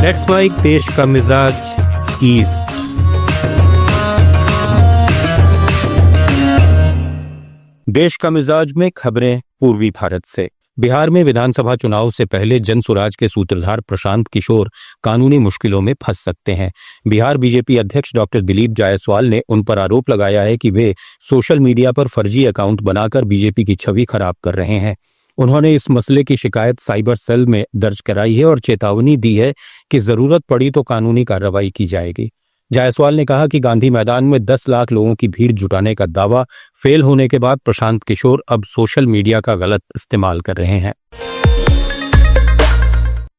Let's mic देश का मिजाज ईस्ट। देश का मिजाज में खबरें पूर्वी भारत से। बिहार में विधानसभा चुनाव से पहले जनसुराज के सूत्रधार प्रशांत किशोर कानूनी मुश्किलों में फंस सकते हैं। बिहार बीजेपी अध्यक्ष डॉक्टर दिलीप जायसवाल ने उन पर आरोप लगाया है कि वे सोशल मीडिया पर फर्जी अकाउंट बनाकर बीजेपी की छवि खराब कर रहे हैं। उन्होंने इस मसले की शिकायत साइबर सेल में दर्ज कराई है और चेतावनी दी है कि जरूरत पड़ी तो कानूनी कार्रवाई की जाएगी। जायसवाल ने कहा कि गांधी मैदान में 10 लाख लोगों की भीड़ जुटाने का दावा फेल होने के बाद प्रशांत किशोर अब सोशल मीडिया का गलत इस्तेमाल कर रहे हैं।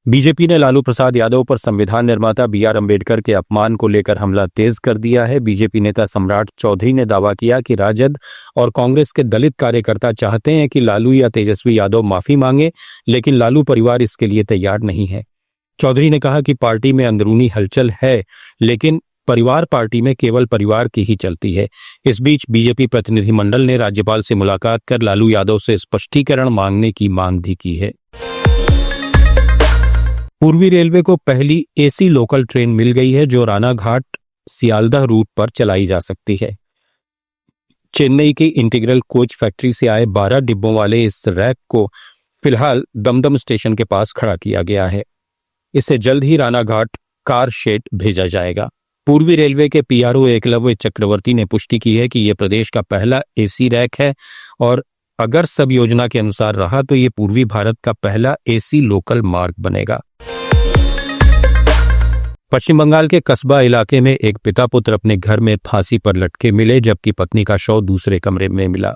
बीजेपी ने लालू प्रसाद यादव पर संविधान निर्माता BR अम्बेडकर के अपमान को लेकर हमला तेज कर दिया है। बीजेपी नेता सम्राट चौधरी ने दावा किया कि राजद और कांग्रेस के दलित कार्यकर्ता चाहते हैं कि लालू या तेजस्वी यादव माफी मांगे, लेकिन लालू परिवार इसके लिए तैयार नहीं है। चौधरी ने कहा कि पार्टी में अंदरूनी हलचल है, लेकिन परिवार पार्टी में केवल परिवार की ही चलती है। इस बीच बीजेपी प्रतिनिधिमंडल ने राज्यपाल से मुलाकात कर लालू यादव से स्पष्टीकरण मांगने की मांग भी की है। पूर्वी रेलवे को पहली AC लोकल ट्रेन मिल गई है जो रानाघाट सियालदह रूट पर चलाई जा सकती है। चेन्नई की इंटीग्रल कोच फैक्ट्री से आए 12 डिब्बों वाले इस रैक को फिलहाल दमदम स्टेशन के पास खड़ा किया गया है। इसे जल्द ही रानाघाट कार शेड भेजा जाएगा। पूर्वी रेलवे के PRO एकलव्य चक्रवर्ती ने पुष्टि की है कि यह प्रदेश का पहला AC रैक है और अगर सब योजना के अनुसार रहा तो ये पूर्वी भारत का पहला AC लोकल मार्ग बनेगा। पश्चिम बंगाल के कस्बा इलाके में एक पिता पुत्र अपने घर में फांसी पर लटके मिले, जबकि पत्नी का शव दूसरे कमरे में मिला।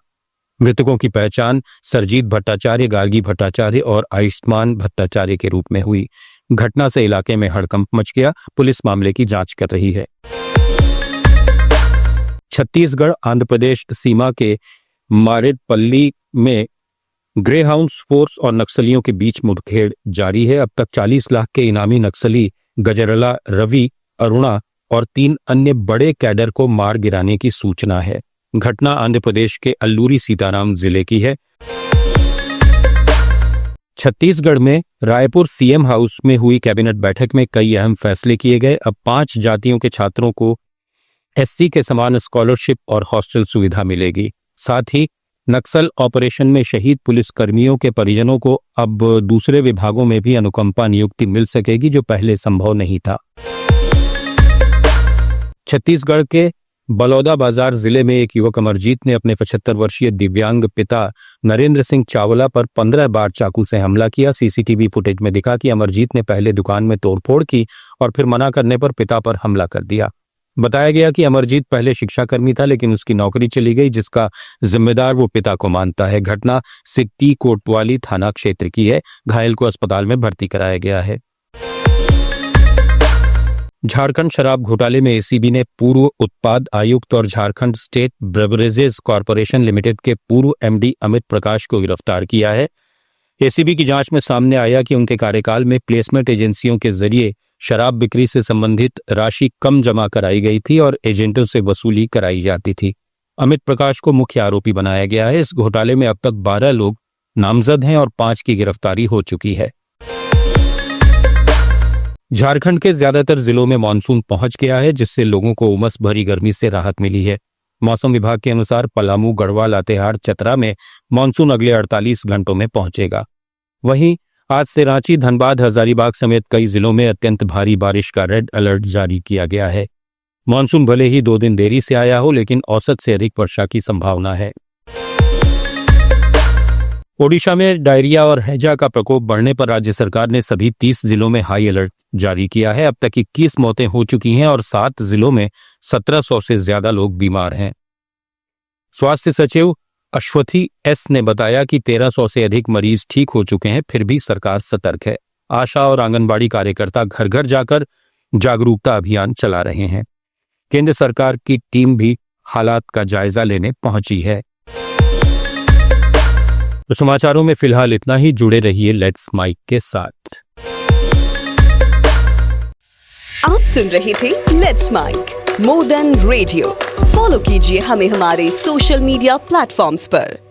मृतकों की पहचान सरजीत भट्टाचार्य, गार्गी भट्टाचार्य और आयुष्मान भट्टाचार्य के रूप में हुई। घटना से इलाके में हड़कंप मच गया। पुलिस मामले की जांच कर रही है। छत्तीसगढ़ आंध्र प्रदेश सीमा के मारेडपल्ली में ग्रे हाउंड फोर्स और नक्सलियों के बीच मुठभेड़ जारी है। अब तक 40 लाख के इनामी नक्सली गजरला रवि, अरुणा और 3 अन्य बड़े कैडर को मार गिराने की सूचना है। घटना आंध्र प्रदेश के अल्लूरी सीताराम जिले की है। छत्तीसगढ़ में रायपुर CM हाउस में हुई कैबिनेट बैठक में कई अहम फैसले किए गए। अब 5 जातियों के छात्रों को SC के समान स्कॉलरशिप और हॉस्टल सुविधा मिलेगी। साथ ही नक्सल ऑपरेशन में शहीद पुलिस कर्मियों के परिजनों को अब दूसरे विभागों में भी अनुकंपा नियुक्ति मिल सकेगी, जो पहले संभव नहीं था। छत्तीसगढ़ के बलौदाबाजार जिले में एक युवक अमरजीत ने अपने 75 वर्षीय दिव्यांग पिता नरेंद्र सिंह चावला पर 15 बार चाकू से हमला किया। CCTV फुटेज में दिखा कि अमरजीत ने पहले दुकान में तोड़फोड़ की और फिर मना करने पर पिता पर हमला कर दिया। बताया गया कि अमरजीत पहले शिक्षाकर्मी था, लेकिन उसकी नौकरी चली गई, जिसका जिम्मेदार वो पिता को मानता है। घटना सिट्टी कोतवाली थाना क्षेत्र की है। घायल को अस्पताल में भर्ती कराया गया है। झारखंड शराब घोटाले में ACB ने पूर्व उत्पाद आयुक्त और Jharkhand state beverages corporation limited के पूर्व MD अमित प्रकाश को गिरफ्तार किया है। ACB की जांच में सामने आया कि उनके कार्यकाल में प्लेसमेंट एजेंसियों के जरिए शराब बिक्री से संबंधित राशि कम जमा कराई गई थी और एजेंटों से वसूली कराई जाती थी। अमित प्रकाश को मुख्य आरोपी बनाया गया है। इस घोटाले में अब तक 12 लोग नामजद हैं और 5 की गिरफ्तारी हो चुकी है। झारखंड के ज्यादातर जिलों में मानसून पहुंच गया है, जिससे लोगों को उमस भरी गर्मी से राहत मिली है। मौसम विभाग के अनुसार पलामू, गढ़वा, लातेहार, चतरा में मानसून अगले 48 घंटों में पहुंचेगा। वहीं आज से रांची, धनबाद, हजारीबाग समेत कई जिलों में अत्यंत भारी बारिश का रेड अलर्ट जारी किया गया है। मानसून भले ही 2 दिन देरी से आया हो, लेकिन औसत से अधिक वर्षा की संभावना है। ओडिशा में डायरिया और हैजा का प्रकोप बढ़ने पर राज्य सरकार ने सभी 30 जिलों में हाई अलर्ट जारी किया है। अब तक 21 मौतें हो चुकी हैं और 7 जिलों में 1700 से ज्यादा लोग बीमार हैं। स्वास्थ्य सचिव अश्वथी S ने बताया कि 1300 से अधिक मरीज ठीक हो चुके हैं, फिर भी सरकार सतर्क है। आशा और आंगनबाड़ी कार्यकर्ता घर घर जाकर जागरूकता अभियान चला रहे हैं। केंद्र सरकार की टीम भी हालात का जायजा लेने पहुंची है। तो समाचारों में फिलहाल इतना ही। जुड़े रहिए लेट्स माइक के साथ। आप सुन रहे थे let's mike more than radio. Follow कीजिए हमें हमारे सोशल मीडिया प्लेटफॉर्म्स पर।